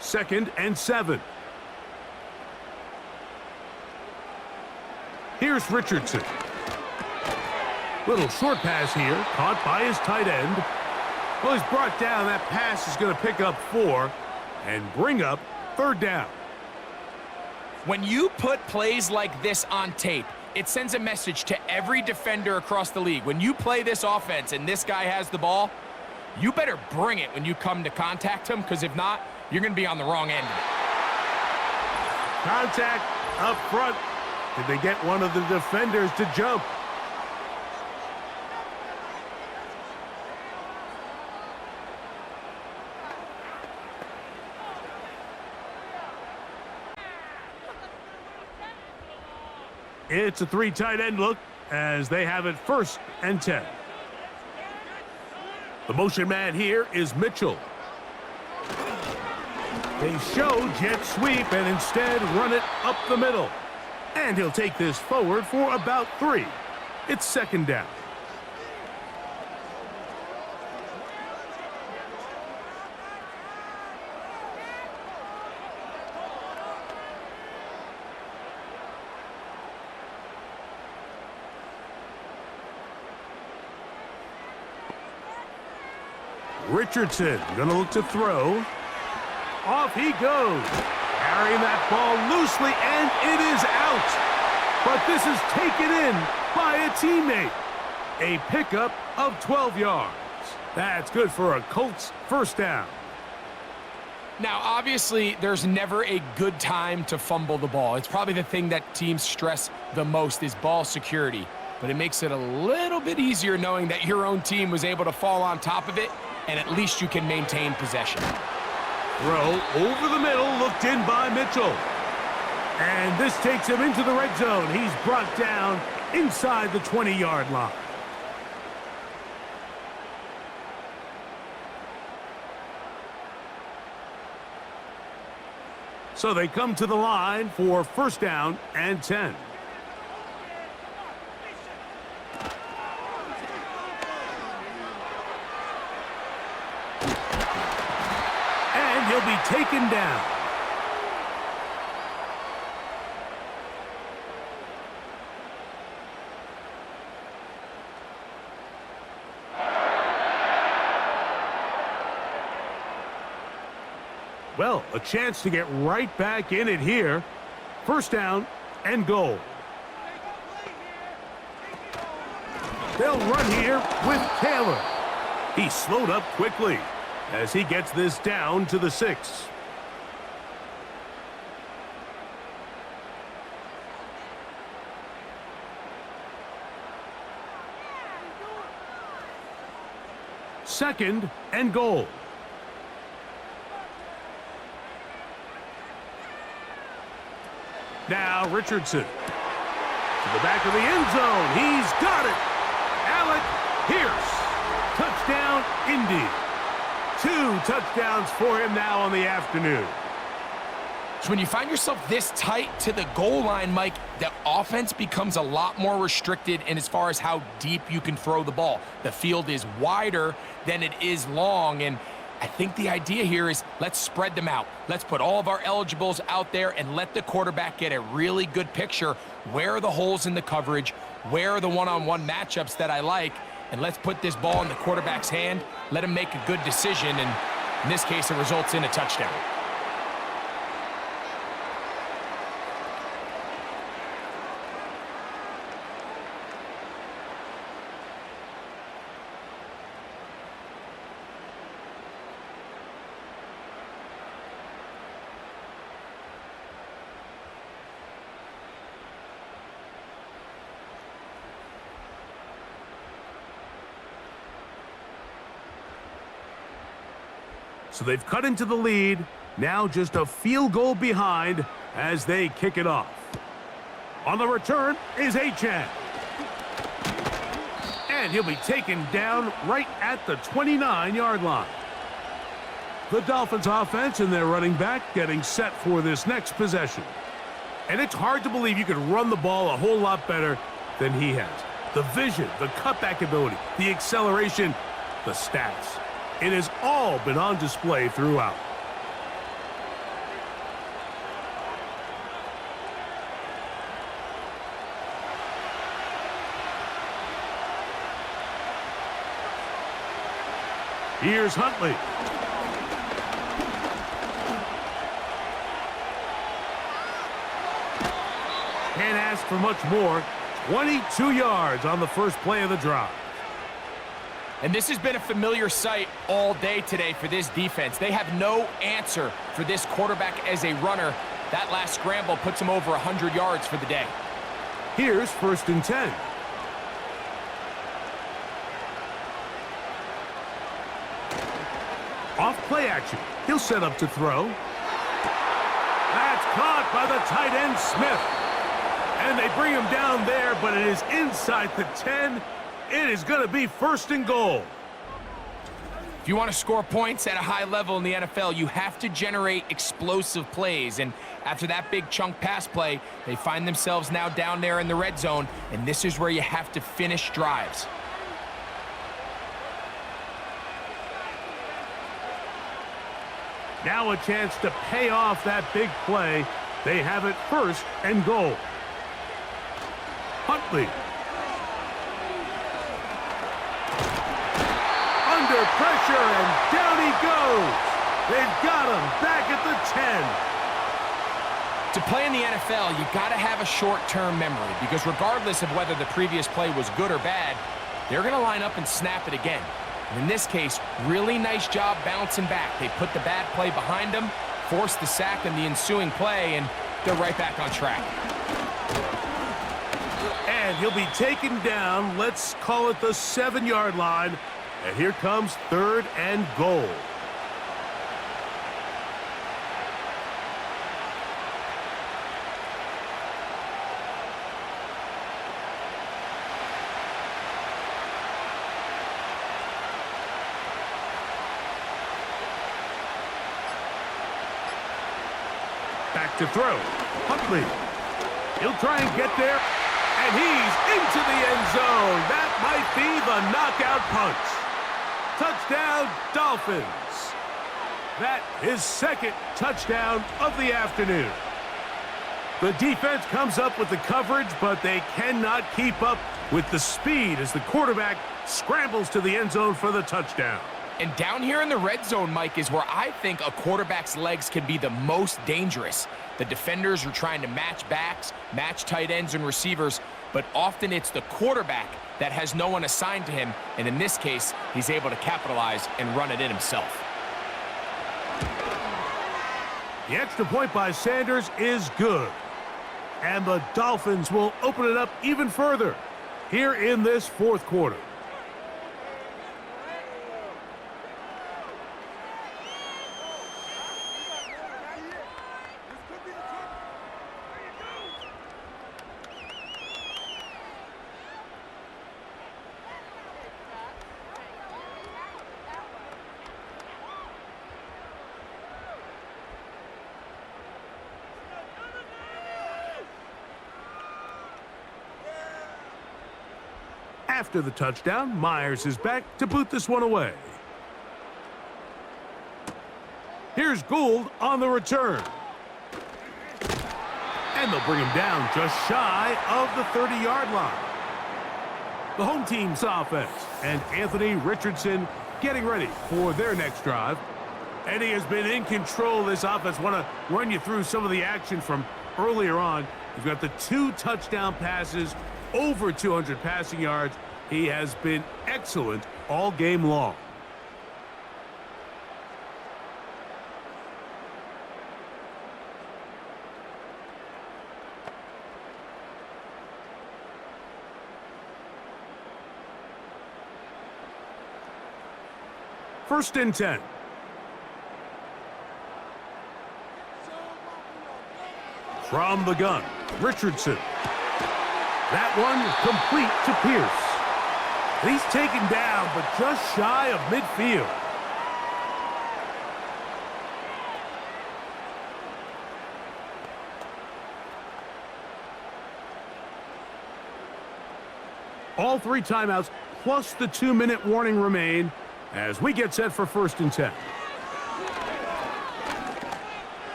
Second and 7. Here's Richardson. Little short pass here, caught by his tight end. Well, he's brought down. That pass is going to pick up 4 and bring up 3rd down. When you put plays like this on tape, it sends a message to every defender across the league. When you play this offense and this guy has the ball, you better bring it when you come to contact him, because if not, you're going to be on the wrong end of it. Contact up front. Did they get one of the defenders to jump? It's a 3 tight end look as they have it 1st and 10. The motion man here is Mitchell. They show jet sweep and instead run it up the middle. And he'll take this forward for about 3. It's 2nd down. Richardson gonna look to throw. Off he goes. Carrying that ball loosely, and it is out. But this is taken in by a teammate. A pickup of 12 yards. That's good for a Colts 1st down. Now, obviously, there's never a good time to fumble the ball. It's probably the thing that teams stress the most is ball security. But it makes it a little bit easier knowing that your own team was able to fall on top of it, and at least you can maintain possession. Throw over the middle, looked in by Mitchell. And this takes him into the red zone. He's brought down inside the 20-yard line. So they come to the line for 1st down and 10. He'll be taken down. Well, a chance to get right back in it here. 1st down and goal. They'll run here with Taylor. He slowed up quickly as he gets this down to the 6. Second and goal. Now Richardson to the back of the end zone. He's got it. Alec Pierce. Touchdown, Indy. 2 touchdowns for him now on the afternoon. So when you find yourself this tight to the goal line, Mike, the offense becomes a lot more restricted in as far as how deep you can throw the ball. The field is wider than it is long, and I think the idea here is let's spread them out. Let's put all of our eligibles out there and let the quarterback get a really good picture. Where are the holes in the coverage? Where are the one-on-one matchups that I like? And let's put this ball in the quarterback's hand, let him make a good decision, and in this case, it results in a touchdown. So they've cut into the lead. Now just a field goal behind as they kick it off. On the return is Achan. And he'll be taken down right at the 29-yard line. The Dolphins offense and their running back getting set for this next possession. And it's hard to believe you could run the ball a whole lot better than he has. The vision, the cutback ability, the acceleration, the stats. It has all been on display throughout. Here's Huntley. Can't ask for much more. 22 yards on the first play of the drive. And this has been a familiar sight all day today for this defense. They have no answer for this quarterback as a runner. That last scramble puts him over 100 yards for the day. Here's 1st and 10. Off play action. He'll set up to throw. That's caught by the tight end, Smith. And they bring him down there, but it is inside the 10. It is going to be 1st and goal. If you want to score points at a high level in the NFL, you have to generate explosive plays. And after that big chunk pass play, they find themselves now down there in the red zone, and this is where you have to finish drives. Now a chance to pay off that big play. They have it 1st and goal. Huntley. Under pressure, and down he goes. They've got him back at the 10. To play in the NFL, you got to have a short-term memory, because regardless of whether the previous play was good or bad, they're going to line up and snap it again. And in this case, really nice job bouncing back. They put the bad play behind them, forced the sack in the ensuing play, and they're right back on track. And he'll be taken down, let's call it the 7-yard line. And here comes 3rd and goal. Back to throw. Huntley. He'll try and get there. And he's into the end zone. That might be the knockout punch. Touchdown, Dolphins. That is 2nd touchdown of the afternoon. The defense comes up with the coverage, but they cannot keep up with the speed as the quarterback scrambles to the end zone for the touchdown. And down here in the red zone, Mike, is where I think a quarterback's legs can be the most dangerous. The defenders are trying to match backs, match tight ends and receivers. but often it's the quarterback that has no one assigned to him, and in this case, he's able to capitalize and run it in himself. The extra point by Sanders is good. And the Dolphins will open it up even further here in this fourth quarter. After the touchdown, Myers is back to boot this one away. Here's Gould on the return. And they'll bring him down just shy of the 30-yard line. The home team's offense and Anthony Richardson getting ready for their next drive. And he has been in control of this offense. Want to run you through some of the action from earlier on. He's got the 2 touchdown passes, over 200 passing yards. He has been excellent all game long. First and 10. From the gun, Richardson. That one complete to Pierce. He's taken down, but just shy of midfield. All 3 timeouts plus the 2-minute warning remain as we get set for first and 10.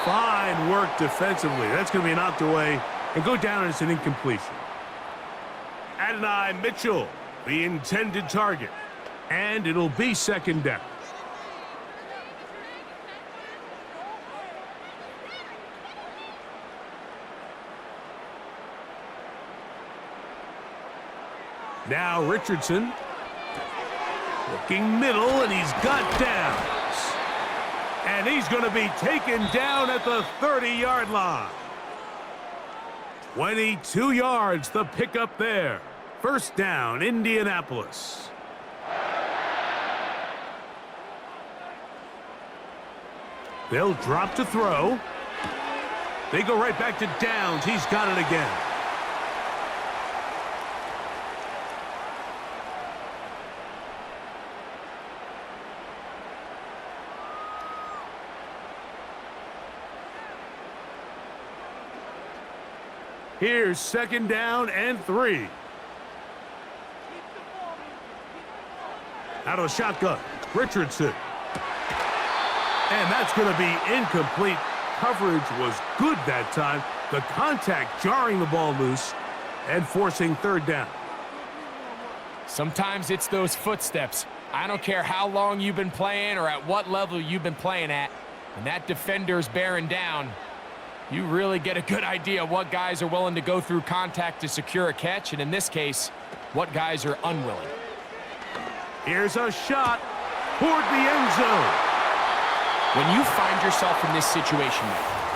Fine work defensively. That's going to be knocked away and go down as an incompletion. Adonai Mitchell, the intended target. And it'll be second down. Now Richardson. Looking middle, and he's got downs. And he's going to be taken down at the 30-yard line. 22 yards, the pickup there. First down, Indianapolis. They'll drop to throw. They go right back to downs. He's got it again. Here's second down and 3. Out of the shotgun, Richardson. And that's going to be incomplete. Coverage was good that time. The contact jarring the ball loose and forcing third down. Sometimes it's those footsteps. I don't care how long you've been playing or at what level you've been playing at. When that defender's bearing down, you really get a good idea of what guys are willing to go through contact to secure a catch, and in this case, what guys are unwilling. Here's a shot toward the end zone. When you find yourself in this situation,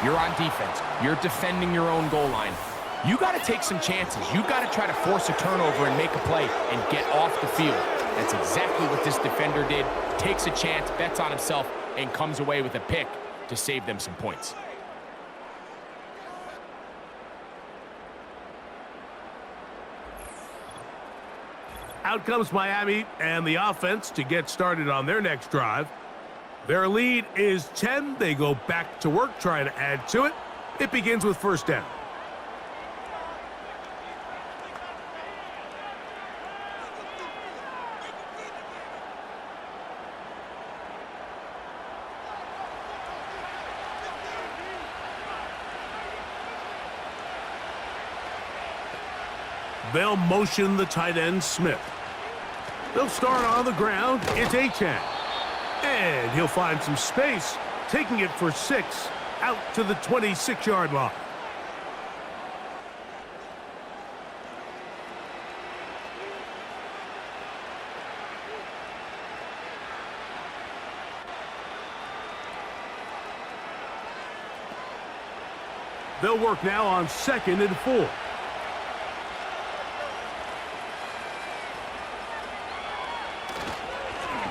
you're on defense, you're defending your own goal line, you got to take some chances. You got to try to force a turnover and make a play and get off the field. That's exactly what this defender did. Takes a chance, bets on himself, and comes away with a pick to save them some points. Out comes Miami and the offense to get started on their next drive. Their lead is 10. They go back to work, trying to add to it. It begins with first down. They'll motion the tight end, Smith. They'll start on the ground. It's Achane. And he'll find some space, taking it for 6 out to the 26-yard line. They'll work now on 2nd and 4.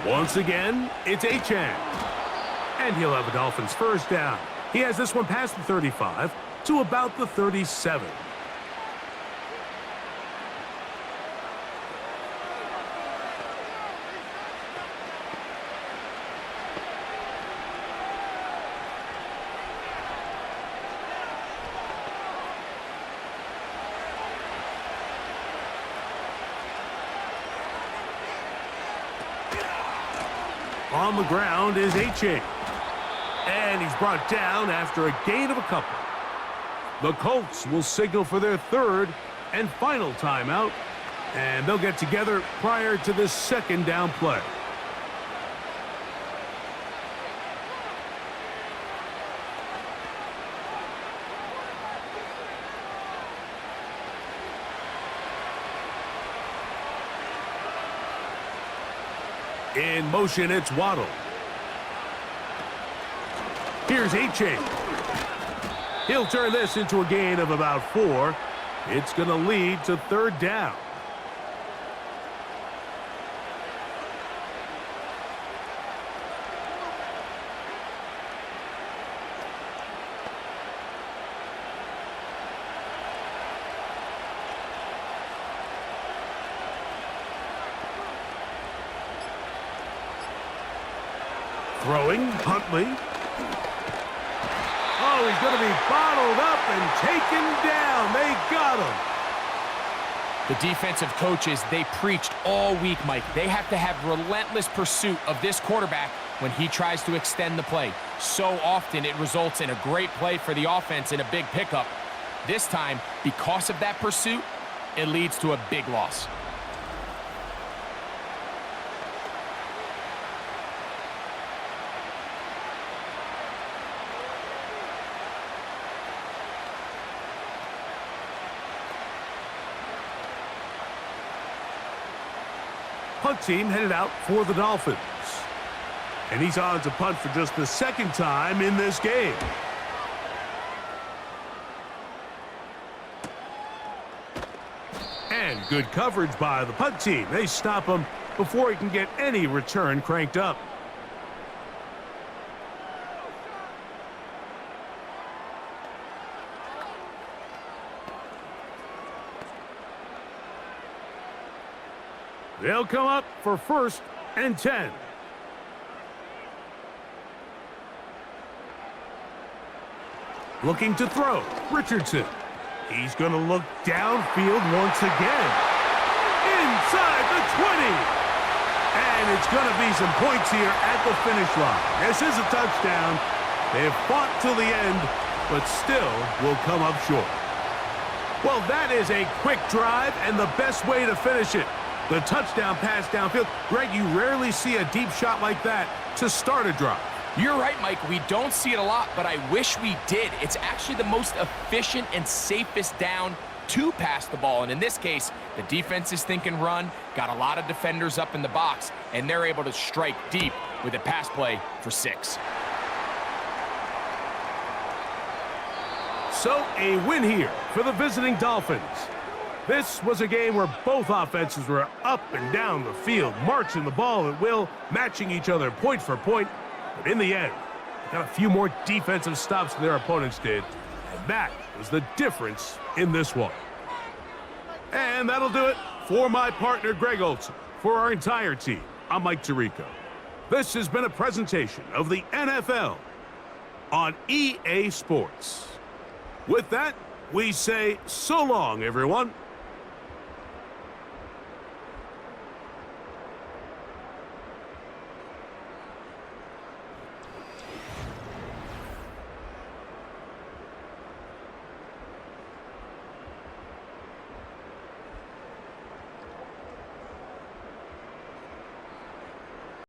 Once again, it's Achane. And he'll have a Dolphins first down. He has this one past the 35 to about the 37. On the ground is Achane. And he's brought down after a gain of a couple. The Colts will signal for their 3rd and final timeout, and they'll get together prior to this 2nd down play. In motion, it's Waddle. Here's Achane. He'll turn this into a gain of about 4. It's going to lead to 3rd down. Throwing, Huntley. Oh, he's going to be bottled up and taken down. They got him. The defensive coaches, they preached all week, Mike. They have to have relentless pursuit of this quarterback when he tries to extend the play. So often it results in a great play for the offense and a big pickup. This time, because of that pursuit, it leads to a big loss. Punt team headed out for the Dolphins. And he's on to punt for just the 2nd time in this game. And good coverage by the punt team. They stop him before he can get any return cranked up. They'll come up for 1st and 10. Looking to throw, Richardson. He's going to look downfield once again. Inside the 20. And it's going to be some points here at the finish line. This is a touchdown. They have fought till the end, but still will come up short. Well, that is a quick drive and the best way to finish it. The touchdown pass downfield. Greg, you rarely see a deep shot like that to start a drive. You're right, Mike. We don't see it a lot, but I wish we did. It's actually the most efficient and safest down to pass the ball. And in this case, the defense is thinking run, got a lot of defenders up in the box, and they're able to strike deep with a pass play for 6. So a win here for the visiting Dolphins. This was a game where both offenses were up and down the field, marching the ball at will, matching each other point for point. But in the end, they got a few more defensive stops than their opponents did. And that was the difference in this one. And that'll do it for my partner, Greg Olson. For our entire team, I'm Mike Tirico. This has been a presentation of the NFL on EA Sports. With that, we say so long, everyone.